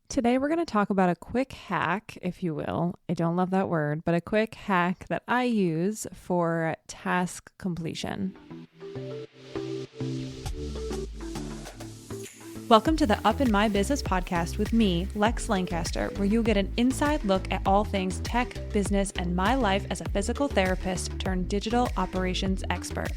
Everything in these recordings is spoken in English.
Today, we're going to talk about a quick hack, if you will. I don't love that word, but a quick hack that I use for task completion. Welcome to the Up in My Business podcast with me, Lex Lancaster, where you'll get an inside look at all things tech, business, and my life as a physical therapist turned digital operations expert.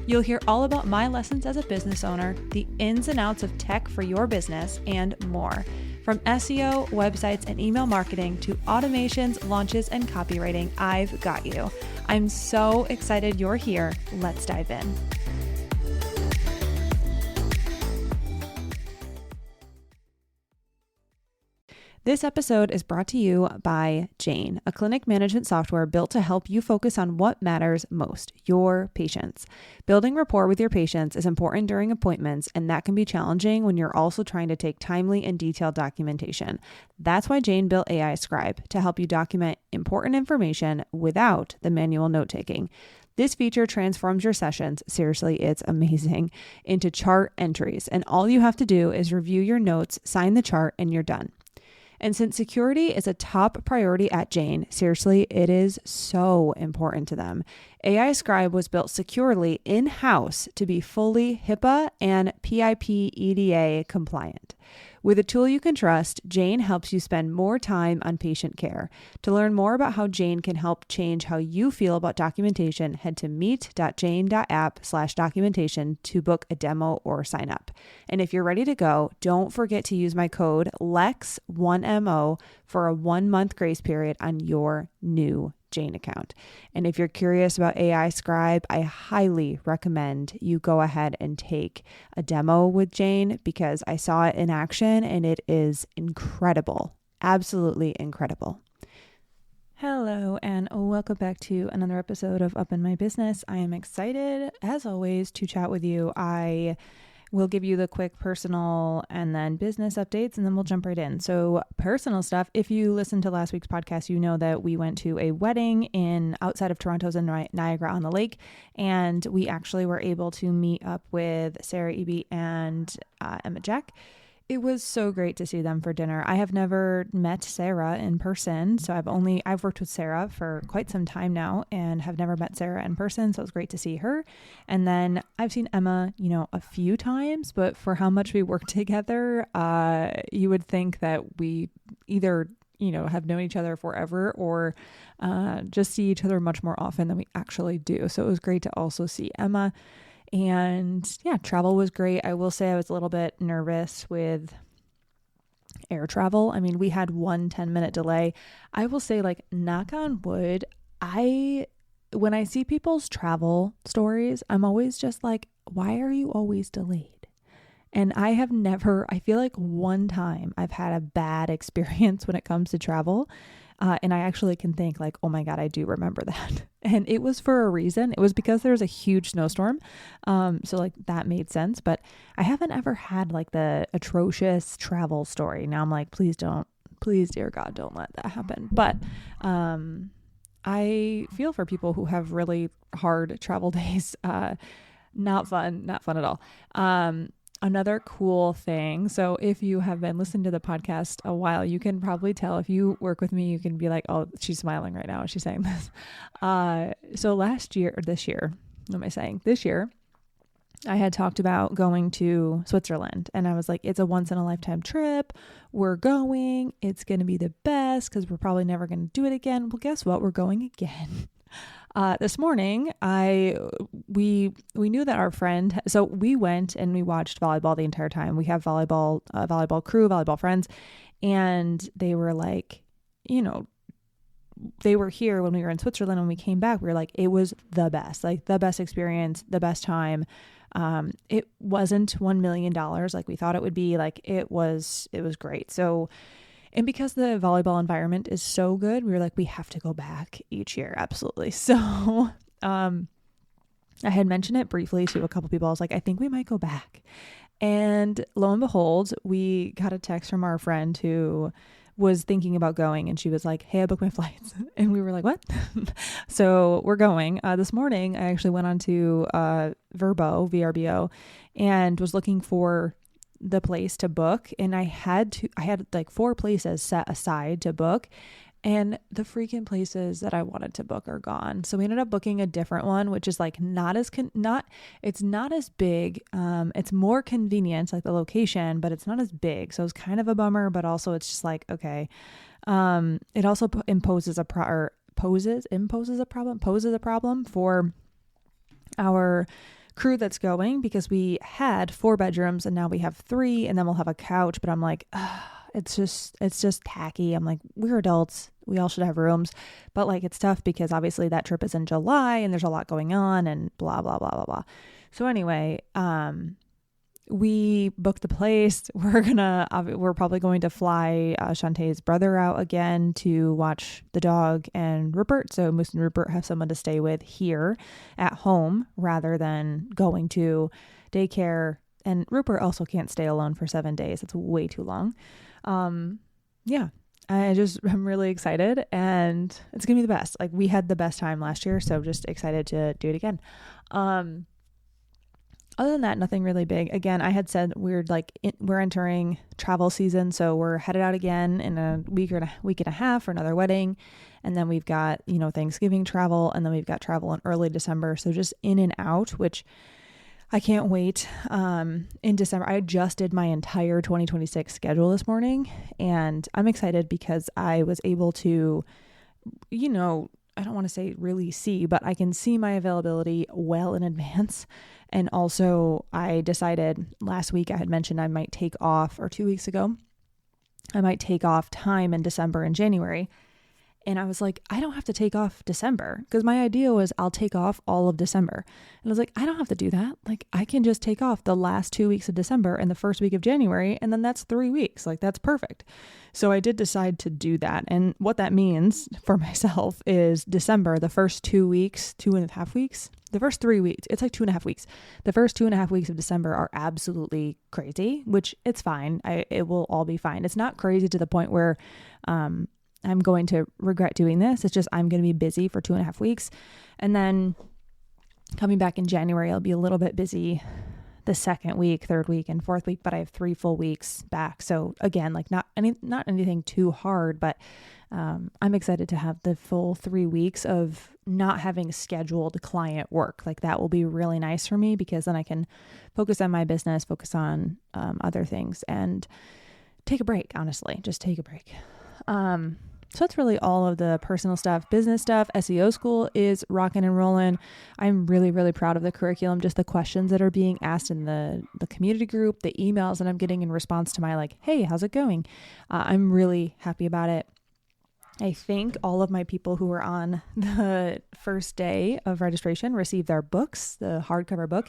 You'll hear all about my lessons as a business owner, the ins and outs of tech for your business, and more. From SEO, websites, and email marketing to automations, launches, and copywriting, I've got you. I'm so excited you're here. Let's dive in. This episode is brought to you by Jane, a clinic management software built to help you focus on what matters most, your patients. Building rapport with your patients is important during appointments, and that can be challenging when you're also trying to take timely and detailed documentation. That's why Jane built AI Scribe to help you document important information without the manual note-taking. This feature transforms your sessions, seriously, it's amazing, into chart entries, and all you have to do is review your notes, sign the chart, and you're done. And since security is a top priority at Jane, seriously, it is so important to them. AI Scribe was built securely in-house to be fully HIPAA and PIP EDA compliant. With a tool you can trust, Jane helps you spend more time on patient care. To learn more about how Jane can help change how you feel about documentation, head to meet.jane.app/documentation to book a demo or sign up. And if you're ready to go, don't forget to use my code LEX1MO for a 1-month grace period on your new Jane account. And if you're curious about AI Scribe, I highly recommend you go ahead and take a demo with Jane because I saw it in action and it is incredible. Absolutely incredible. Hello and welcome back to another episode of Up in My Business. I am excited, as always, to chat with you. I will give you the quick personal and then business updates, and then we'll jump right in. So personal stuff, if you listened to last week's podcast, you know that we went to a wedding outside of Toronto's in Niagara-on-the-Lake, and we actually were able to meet up with Sarah Eby and Emma Jack. It was so great to see them for dinner. I have never met Sarah in person, so I've worked with Sarah for quite some time now and have never met Sarah in person, so it was great to see her. And then I've seen Emma, a few times, but for how much we work together, you would think that we either, have known each other forever or just see each other much more often than we actually do. So it was great to also see Emma. And yeah, travel was great. I will say I was a little bit nervous with air travel. I mean, we had 1 10-minute delay. I will say, knock on wood, when I see people's travel stories, I'm always just like, why are you always delayed? And I feel like one time I've had a bad experience when it comes to travel. And I actually can think oh my God, I do remember that. And it was for a reason. It was because there was a huge snowstorm. So that made sense, but I haven't ever had the atrocious travel story. Now I'm like, please, dear God, don't let that happen. But, I feel for people who have really hard travel days. Not fun at all. Another cool thing. So if you have been listening to the podcast a while, you can probably tell if you work with me, you can be like, oh, she's smiling right now. She's saying this. So this year, I had talked about going to Switzerland and I was like, it's a once in a lifetime trip. We're going, it's going to be the best because we're probably never going to do it again. Well, guess what? We're going again. This morning, we knew that our friend, so we went and we watched volleyball the entire time. We have volleyball crew, volleyball friends, and they were they were here when we were in Switzerland. When we came back, we were like, it was the best experience, the best time. It wasn't $1 million like we thought it would be. It was great. So, and because the volleyball environment is so good, we were like, we have to go back each year. Absolutely. So, I had mentioned it briefly to a couple people. I was like, I think we might go back. And lo and behold, we got a text from our friend who was thinking about going, and she was like, hey, I booked my flights. And we were like, what? So we're going. This morning, I actually went on to VRBO, and was looking for the place to book, and I had like 4 places set aside to book, and the freaking places that I wanted to book are gone. So we ended up booking a different one, which is like it's not as big. It's more convenient, like the location, but it's not as big. So it's kind of a bummer, but also it's just like, okay. It also poses a problem for our crew that's going, because we had 4 bedrooms and now we have 3, and then we'll have a couch. But I'm like, it's just tacky. I'm like, we're adults. We all should have rooms. But like, it's tough because obviously that trip is in July and there's a lot going on and blah, blah, blah, blah, blah. So anyway, we booked the place. We're probably going to fly Shanté's brother out again to watch the dog and Rupert. So Moose and Rupert have someone to stay with here at home rather than going to daycare. And Rupert also can't stay alone for 7 days. It's way too long. Yeah, I'm really excited, and it's going to be the best. Like, we had the best time last year, so just excited to do it again. Other than that, nothing really big. Again, I had said we're entering travel season, so we're headed out again in a week and a half for another wedding. And then we've got, Thanksgiving travel, and then we've got travel in early December. So just in and out, which I can't wait. In December, I adjusted my entire 2026 schedule this morning, and I'm excited because I was able to, I don't want to say really see, but I can see my availability well in advance. And also I decided last week, I had mentioned I might take off, or 2 weeks ago, I might take off time in December and January. And I was like, I don't have to take off December, because my idea was I'll take off all of December. And I was like, I don't have to do that. Like, I can just take off the last 2 weeks of December and the first week of January, and then that's 3 weeks. Like, that's perfect. So I did decide to do that. And what that means for myself is December, the first 2 weeks, 2.5 weeks, the first 3 weeks, it's like 2.5 weeks. The first 2.5 weeks of December are absolutely crazy, which it's fine. It will all be fine. It's not crazy to the point where, I'm going to regret doing this. It's just, I'm going to be busy for 2.5 weeks. And then coming back in January, I'll be a little bit busy the second week, third week, and fourth week, but I have 3 full weeks back. So again, like not anything too hard, but I'm excited to have the full 3 weeks of not having scheduled client work. Like, that will be really nice for me, because then I can focus on my business, focus on other things, and take a break, honestly, just take a break. So that's really all of the personal stuff. Business stuff, SEO School is rocking and rolling. I'm really, really proud of the curriculum, just the questions that are being asked in the community group, the emails that I'm getting in response to my, like, hey, how's it going? I'm really happy about it. I think all of my people who were on the first day of registration received their books, the hardcover book.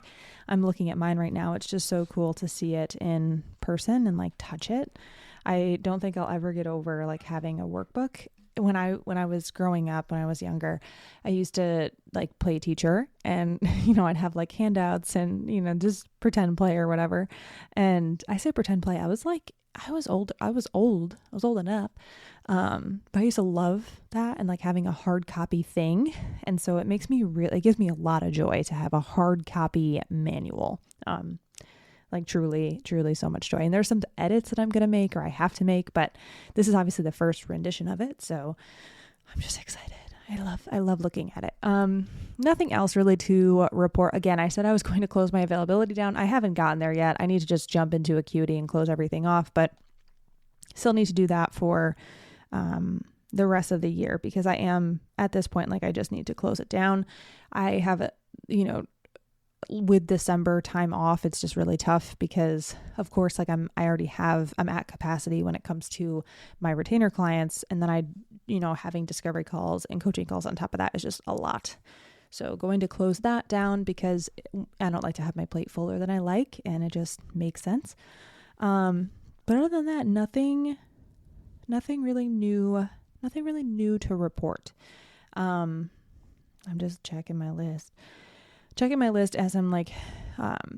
I'm looking at mine right now. It's just so cool to see it in person and like touch it. I don't think I'll ever get over like having a workbook. When I was growing up, when I was younger, I used to like play teacher, and, I'd have like handouts and, just pretend play or whatever. And I say pretend play. I was old enough. But I used to love that, and like having a hard copy thing. And so it gives me a lot of joy to have a hard copy manual. Like truly, truly so much joy. And there's some edits that I'm going to make, or I have to make, but this is obviously the first rendition of it. So I'm just excited. I love looking at it. Nothing else really to report. Again, I said I was going to close my availability down. I haven't gotten there yet. I need to just jump into Acuity and close everything off, but still need to do that for, the rest of the year, because I am at this point, like, I just need to close it down. I have with December time off, it's just really tough because, of course, like I'm at capacity when it comes to my retainer clients. And then having discovery calls and coaching calls on top of that is just a lot. So going to close that down, because I don't like to have my plate fuller than I like, and it just makes sense. But other than that, nothing really new to report. I'm just checking my list as I'm like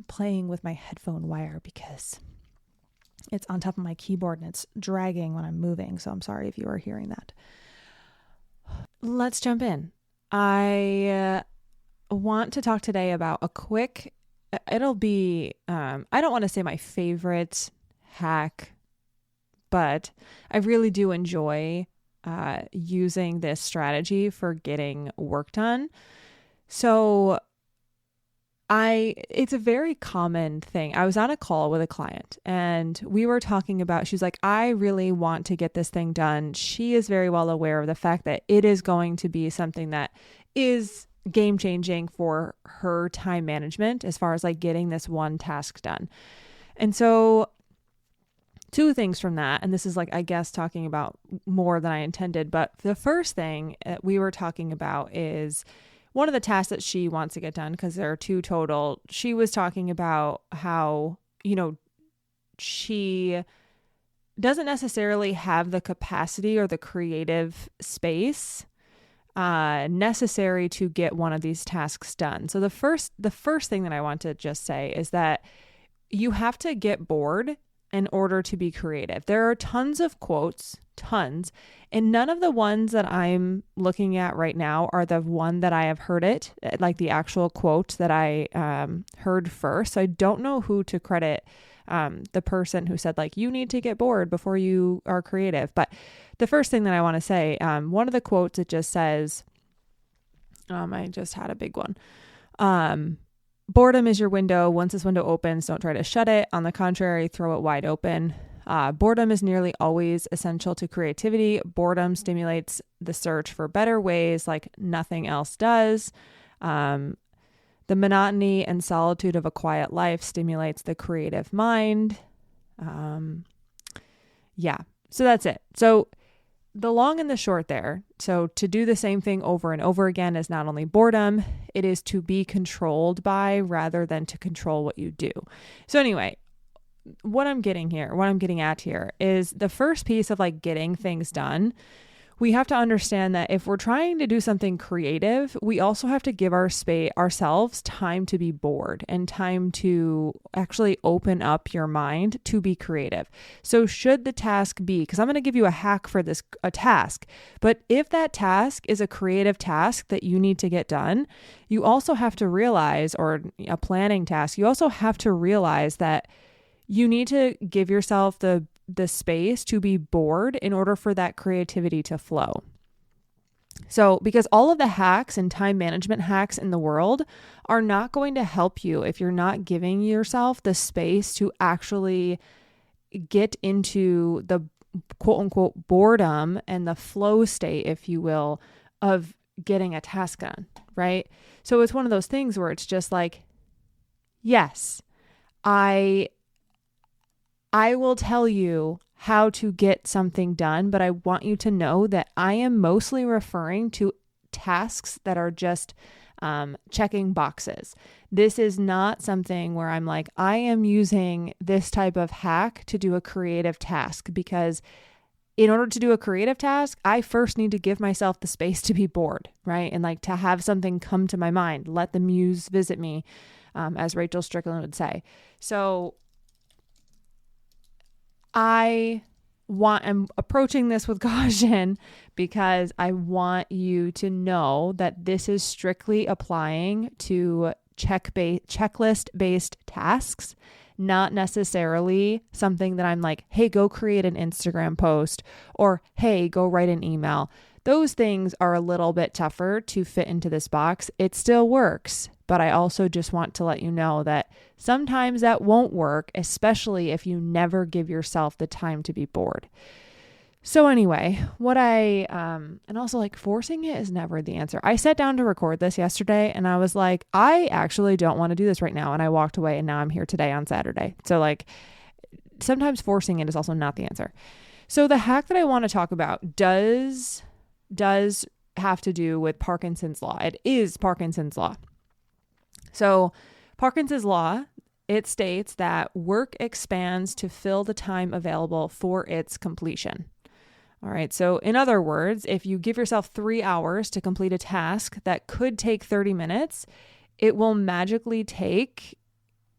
playing with my headphone wire, because it's on top of my keyboard and it's dragging when I'm moving. So I'm sorry if you are hearing that. Let's jump in. I want to talk today about a quick it'll be, I don't want to say my favorite hack, but I really do enjoy using this strategy for getting work done. So it's a very common thing. I was on a call with a client and we were talking about, she's like, I really want to get this thing done. She is very well aware of the fact that it is going to be something that is game changing for her time management as far as like getting this one task done. And so two things from that, and this is like, I guess, talking about more than I intended, but the first thing that we were talking about is one of the tasks that she wants to get done, because there are two total. She was talking about how, she doesn't necessarily have the capacity or the creative space necessary to get one of these tasks done. So the first thing that I want to just say is that you have to get bored in order to be creative. There are tons of quotes, and none of the ones that I'm looking at right now are the one that I have heard it, like the actual quote that I heard first. So I don't know who to credit the person who said like, you need to get bored before you are creative. But the first thing that I want to say, one of the quotes, it just says, I just had a big one. Boredom is your window. Once this window opens, don't try to shut it. On the contrary, throw it wide open. Boredom is nearly always essential to creativity. Boredom stimulates the search for better ways like nothing else does. The monotony and solitude of a quiet life stimulates the creative mind. Yeah, so that's it. So the long and the short there. So to do the same thing over and over again is not only boredom, it is to be controlled by rather than to control what you do. So anyway, what I'm getting at here is the first piece of like getting things done. We have to understand that if we're trying to do something creative, we also have to give ourselves time to be bored and time to actually open up your mind to be creative. So should the task be, because I'm going to give you a hack for a task, but if that task is a creative task that you need to get done, you also have to realize, or a planning task, you also have to realize that you need to give yourself the space to be bored in order for that creativity to flow. So, because all of the hacks and time management hacks in the world are not going to help you if you're not giving yourself the space to actually get into the quote unquote boredom and the flow state, if you will, of getting a task done, right? So it's one of those things where it's just like, yes, I will tell you how to get something done, but I want you to know that I am mostly referring to tasks that are just checking boxes. This is not something where I'm like, I am using this type of hack to do a creative task, because in order to do a creative task, I first need to give myself the space to be bored, right? And like to have something come to my mind, let the muse visit me, as Rachel Strickland would say. So I'm approaching this with caution because I want you to know that this is strictly applying to checklist-based tasks, not necessarily something that I'm like, hey, go create an Instagram post, or hey, go write an email. Those things are a little bit tougher to fit into this box. It still works, but I also just want to let you know that sometimes that won't work, especially if you never give yourself the time to be bored. So anyway, and also like forcing it is never the answer. I sat down to record this yesterday and I was like, I actually don't want to do this right now. And I walked away and now I'm here today on Saturday. So like sometimes forcing it is also not the answer. So the hack that I want to talk about does have to do with Parkinson's law. It is Parkinson's law. So Parkinson's law, it states that work expands to fill the time available for its completion. All right. So in other words, if you give yourself 3 hours to complete a task that could take 30 minutes, it will magically take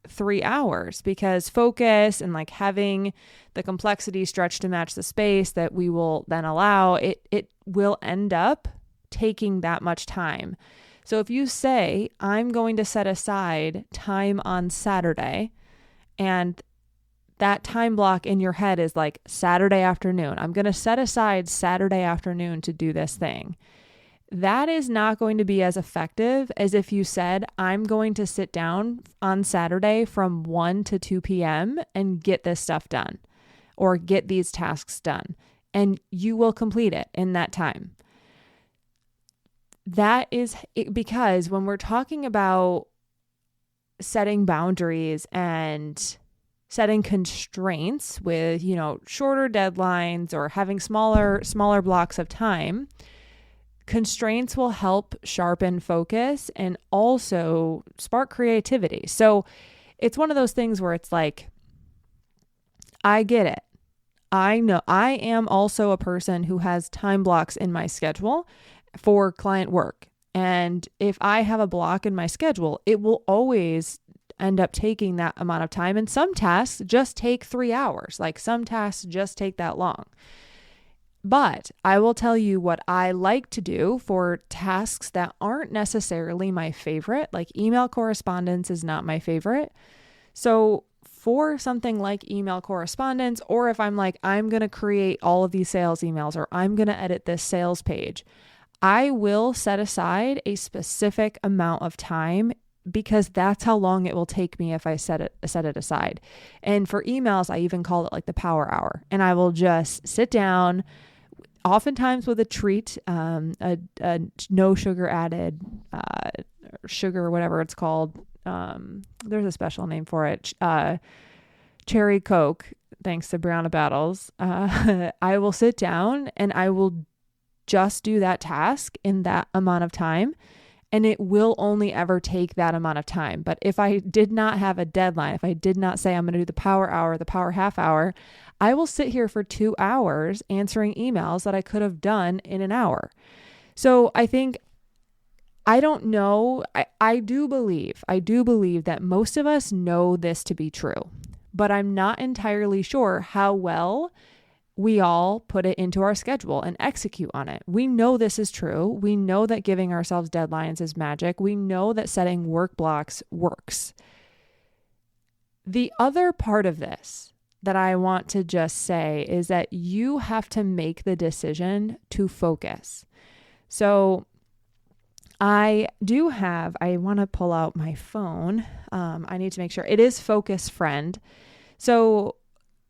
3 hours, because focus and like having the complexity stretched to match the space that we will then allow, it will end up taking that much time. So if you say, I'm going to set aside time on Saturday, and that time block in your head is like Saturday afternoon, I'm going to set aside Saturday afternoon to do this thing. That is not going to be as effective as if you said, I'm going to sit down on Saturday from 1 to 2 p.m. and get this stuff done or get these tasks done. And you will complete it in that time. That is because when we're talking about setting boundaries and setting constraints with, shorter deadlines or having smaller blocks of time, constraints will help sharpen focus and also spark creativity. So it's one of those things where it's like, I get it. I know I am also a person who has time blocks in my schedule for client work. And if I have a block in my schedule, it will always end up taking that amount of time. And some tasks just take 3 hours. Like some tasks just take that long. But I will tell you what I like to do for tasks that aren't necessarily my favorite. Like email correspondence is not my favorite. So for something like email correspondence, or if I'm like, I'm going to create all of these sales emails, or I'm going to edit this sales page, I will set aside a specific amount of time because that's how long it will take me if I set it aside. And for emails, I even call it like the power hour. And I will just sit down, oftentimes with a treat, a no sugar added, sugar, whatever it's called. There's a special name for it. Cherry Coke, thanks to Brown Battles. I will sit down and I will just do that task in that amount of time. And it will only ever take that amount of time. But if I did not have a deadline, if I did not say I'm going to do the power hour, the power half hour, I will sit here for 2 hours answering emails that I could have done in an hour. So I think, I don't know, I do believe that most of us know this to be true, but I'm not entirely sure how well we all put it into our schedule and execute on it. We know this is true. We know that giving ourselves deadlines is magic. We know that setting work blocks works. The other part of this that I want to just say is that you have to make the decision to focus. So I want to pull out my phone. I need to make sure it is Focus Friend. So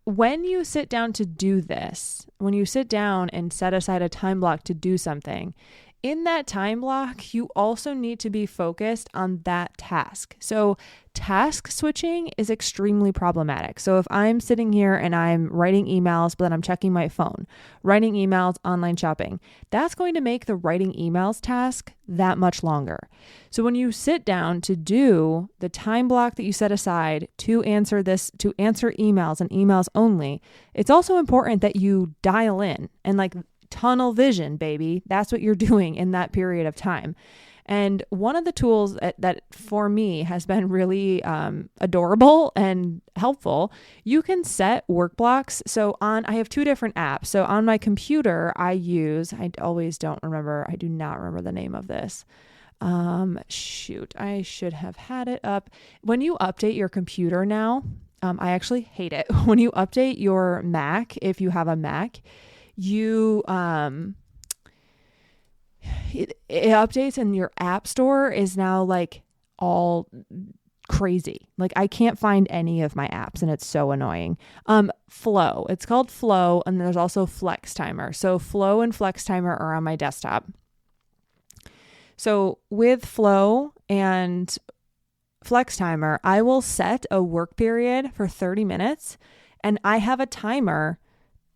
when you sit down to do this, when you sit down and set aside a time block to do something, in that time block, you also need to be focused on that task. So task switching is extremely problematic. So if I'm sitting here and I'm writing emails, but then I'm checking my phone, writing emails, online shopping, that's going to make the writing emails task that much longer. So when you sit down to do the time block that you set aside to answer emails and emails only, it's also important that you dial in and like tunnel vision, baby. That's what you're doing in that period of time. And one of the tools that for me has been really adorable and helpful, you can set work blocks. So I have 2 different apps. So on my computer, I do not remember the name of this. I should have had it up. When you update your computer now, I actually hate it. When you update your Mac, if you have a Mac, it updates and your app store is now like all crazy. Like I can't find any of my apps and it's so annoying. Flow, it's called Flow, and there's also Flex Timer. So Flow and Flex Timer are on my desktop. So with Flow and Flex Timer, I will set a work period for 30 minutes and I have a timer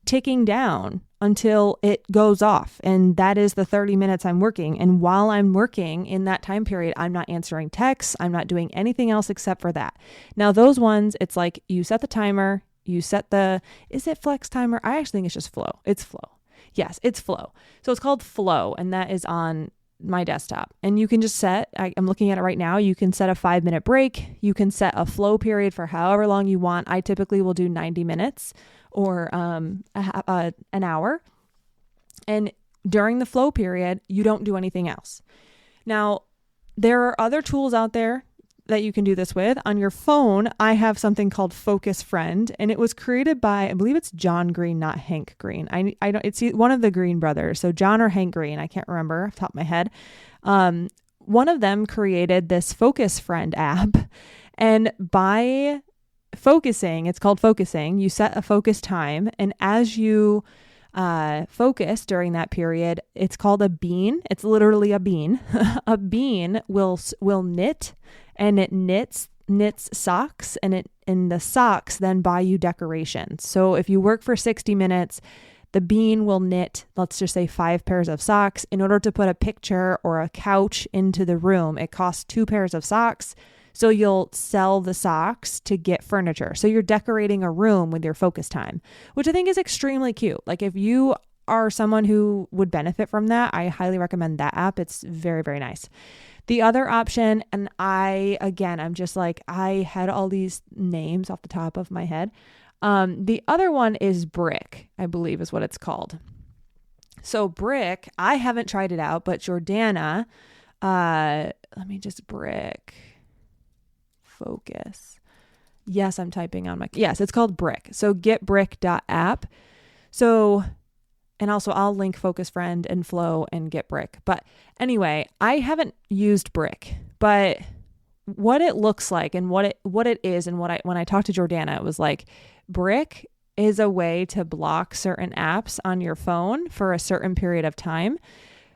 ticking down until it goes off. And that is the 30 minutes I'm working. And while I'm working in that time period, I'm not answering texts. I'm not doing anything else except for that. Now, those ones, it's like you set the timer, is it Flex Timer? I actually think it's just Flow. It's Flow. Yes, it's Flow. So it's called Flow, and that is on my desktop. And you can just I'm looking at it right now. You can set a 5-minute break. You can set a flow period for however long you want. I typically will do 90 minutes or an hour. And during the flow period, you don't do anything else. Now, There are other tools out there that you can do this with. On your phone, I have something called Focus Friend, and it was created by, I believe it's John Green, not Hank Green. I don't, it's one of the Green brothers. So John or Hank Green, I can't remember off the top of my head. One of them created this Focus Friend app, and by focusing, it's called focusing, you set a focus time, and as you focus during that period, it's called a bean. It's literally a bean. A bean will knit, and it knits socks, and the socks then buy you decorations. So if you work for 60 minutes, the bean will knit, let's just say 5 pairs of socks. In order to put a picture or a couch into the room, it costs 2 pairs of socks. So you'll sell the socks to get furniture. So you're decorating a room with your focus time, which I think is extremely cute. Like if you are someone who would benefit from that, I highly recommend that app. It's very, very nice. The other option, and I'm just like, I had all these names off the top of my head. The other one is Brick, I believe is what it's called. So Brick, I haven't tried it out, but Jordana, Brick focus. Yes, I'm typing on yes, it's called Brick. So getbrick.app. So, and also I'll link Focus Friend and Flow and Get Brick. But anyway, I haven't used Brick, but what it looks like and what it is, and when I talked to Jordana, it was like, Brick is a way to block certain apps on your phone for a certain period of time.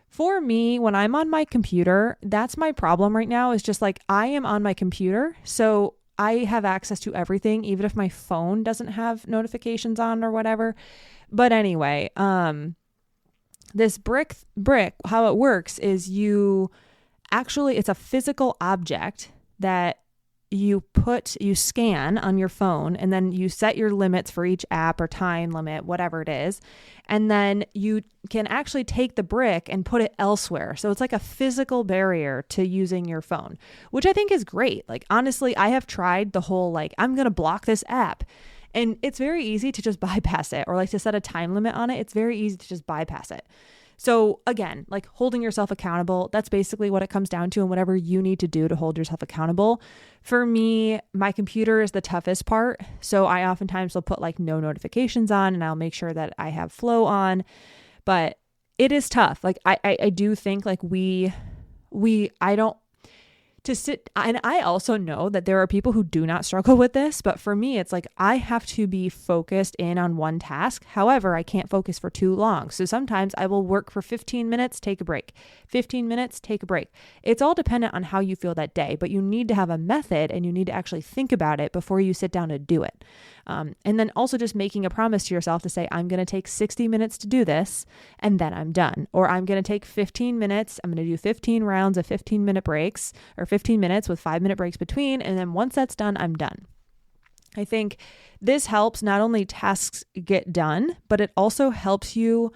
For me, when I'm on my computer, that's my problem right now, is just like I am on my computer. So I have access to everything, even if my phone doesn't have notifications on or whatever. But anyway, this brick, how it works is it's a physical object that you scan on your phone, and then you set your limits for each app or time limit, whatever it is. And then you can actually take the brick and put it elsewhere. So it's like a physical barrier to using your phone, which I think is great. Like, honestly, I have tried the whole, like, I'm going to block this app, and it's very easy to just bypass it, or like to set a time limit on it. It's very easy to just bypass it. So again, like holding yourself accountable, that's basically what it comes down to, and whatever you need to do to hold yourself accountable. For me, my computer is the toughest part. So I oftentimes will put like no notifications on, and I'll make sure that I have Flow on, but it is tough. Like I do think like I don't to sit, and I also know that there are people who do not struggle with this, but for me, it's like I have to be focused in on one task. However, I can't focus for too long. So sometimes I will work for 15 minutes, take a break, 15 minutes, take a break. It's all dependent on how you feel that day, but you need to have a method, and you need to actually think about it before you sit down to do it. And then also just making a promise to yourself to say, I'm going to take 60 minutes to do this, and then I'm done. Or I'm going to take 15 minutes. I'm going to do 15 rounds of 15-minute breaks, or 15 minutes with 5-minute breaks between. And then once that's done, I'm done. I think this helps not only tasks get done, but it also helps you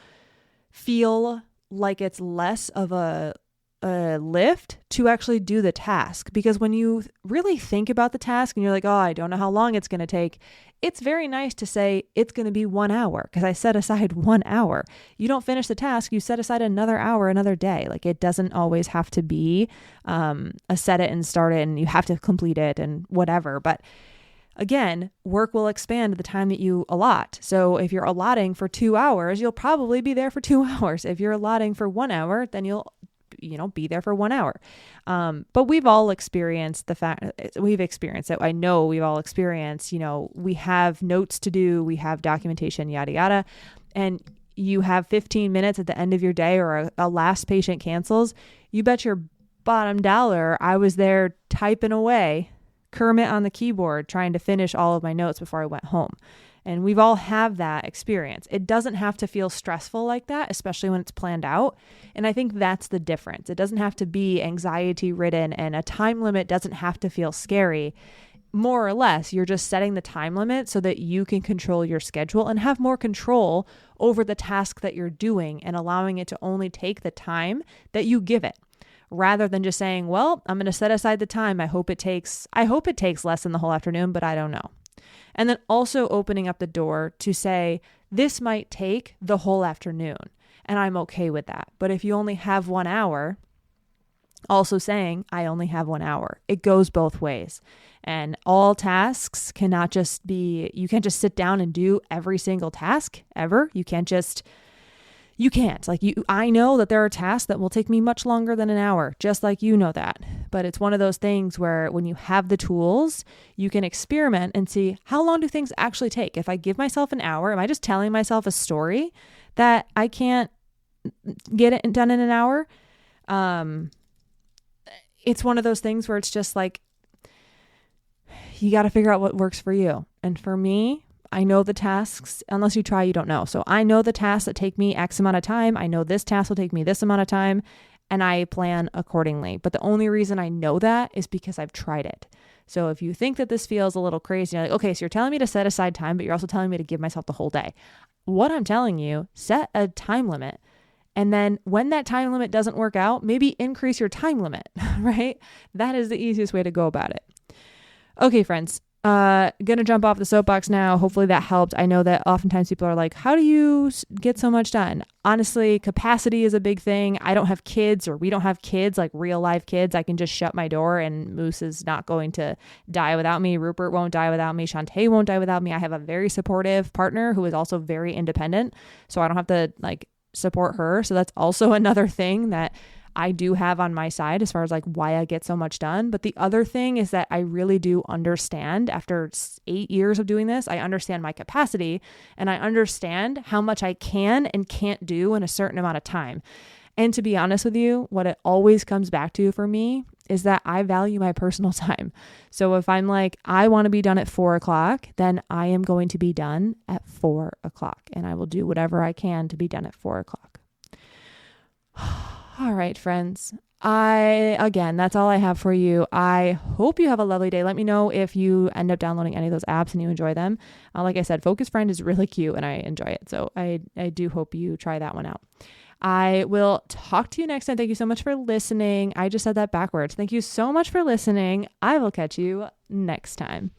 feel like it's less of a lift to actually do the task. Because when you really think about the task and you're like, oh, I don't know how long it's going to take, it's very nice to say it's going to be 1 hour because I set aside 1 hour. You don't finish the task, you set aside another hour, another day. Like, it doesn't always have to be a set it and start it and you have to complete it and whatever. But again, work will expand the time that you allot. So if you're allotting for 2 hours, you'll probably be there for 2 hours. If you're allotting for 1 hour, then you'll be there for 1 hour. But we've all experienced it. I know we've all experienced, we have notes to do, we have documentation, yada, yada. And you have 15 minutes at the end of your day, or a last patient cancels. You bet your bottom dollar I was there typing away, Kermit on the keyboard, trying to finish all of my notes before I went home. And we've all have that experience. It doesn't have to feel stressful like that, especially when it's planned out. And I think that's the difference. It doesn't have to be anxiety ridden, and a time limit doesn't have to feel scary. More or less, you're just setting the time limit so that you can control your schedule and have more control over the task that you're doing, and allowing it to only take the time that you give it, rather than just saying, well, I'm going to set aside the time. I hope it takes less than the whole afternoon, but I don't know. And then also opening up the door to say, this might take the whole afternoon, and I'm okay with that. But if you only have 1 hour, Also saying, I only have 1 hour. It goes both ways. And all tasks cannot just be, you can't just sit down and do every single task ever. You can't. I know that there are tasks that will take me much longer than an hour, just like you know that. But it's one of those things where when you have the tools, you can experiment and see how long do things actually take. If I give myself an hour, am I just telling myself a story that I can't get it done in an hour? It's one of those things where it's just like, you got to figure out what works for you. And for me, I know the tasks, unless you try, you don't know. So I know the tasks that take me X amount of time. I know this task will take me this amount of time, and I plan accordingly. But the only reason I know that is because I've tried it. So if you think that this feels a little crazy, you're like, okay, so you're telling me to set aside time, but you're also telling me to give myself the whole day. What I'm telling you, set a time limit. And then when that time limit doesn't work out, maybe increase your time limit, right? That is the easiest way to go about it. Okay, friends, gonna jump off the soapbox now. Hopefully that helped. I know that oftentimes people are like, how do you get so much done? Honestly, capacity is a big thing. I don't have kids, or we don't have kids, like real life kids. I can just shut my door and Moose is not going to die without me. Rupert won't die without me. Shanté won't die without me. I have a very supportive partner who is also very independent. So I don't have to support her. So that's also another thing that I do have on my side as far as why I get so much done. But the other thing is that I really do understand, after 8 years of doing this, I understand my capacity and I understand how much I can and can't do in a certain amount of time. And to be honest with you, what it always comes back to for me is that I value my personal time. So if I'm I want to be done at 4:00, then I am going to be done at 4:00 and I will do whatever I can to be done at 4:00. All right, friends. That's all I have for you. I hope you have a lovely day. Let me know if you end up downloading any of those apps and you enjoy them. Like I said, Focus Friend is really cute and I enjoy it. So I do hope you try that one out. I will talk to you next time. Thank you so much for listening. I just said that backwards. Thank you so much for listening. I will catch you next time.